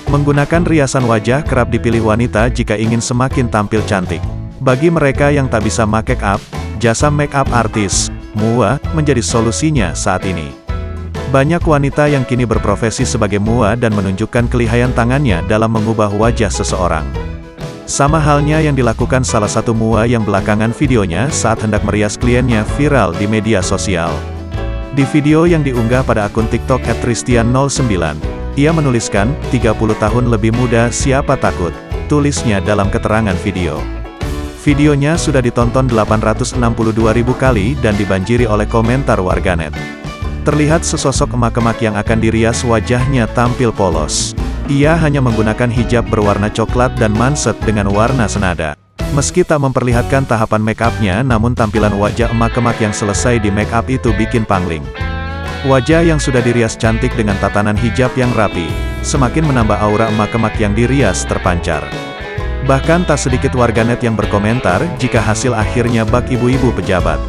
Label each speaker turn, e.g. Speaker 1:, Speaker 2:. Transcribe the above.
Speaker 1: Menggunakan riasan wajah kerap dipilih wanita jika ingin semakin tampil cantik. Bagi mereka yang tak bisa make up, jasa make up artis, MUA, menjadi solusinya saat ini. Banyak wanita yang kini berprofesi sebagai MUA dan menunjukkan kelihayan tangannya dalam mengubah wajah seseorang. Sama halnya yang dilakukan salah satu MUA yang belakangan videonya saat hendak merias kliennya viral di media sosial. Di video yang diunggah pada akun TikTok @tristian09, ia menuliskan, 30 tahun lebih muda siapa takut, tulisnya dalam keterangan video. Videonya sudah ditonton 862.000 kali dan dibanjiri oleh komentar warganet. Terlihat sesosok emak-emak yang akan dirias wajahnya tampil polos. Ia hanya menggunakan hijab berwarna coklat dan manset dengan warna senada. Meski tak memperlihatkan tahapan make up-nya, namun tampilan wajah emak-emak yang selesai di make up itu bikin pangling. Wajah yang sudah dirias cantik dengan tatanan hijab yang rapi, semakin menambah aura emak-emak yang dirias terpancar. Bahkan tak sedikit warganet yang berkomentar, jika hasil akhirnya bak ibu-ibu pejabat.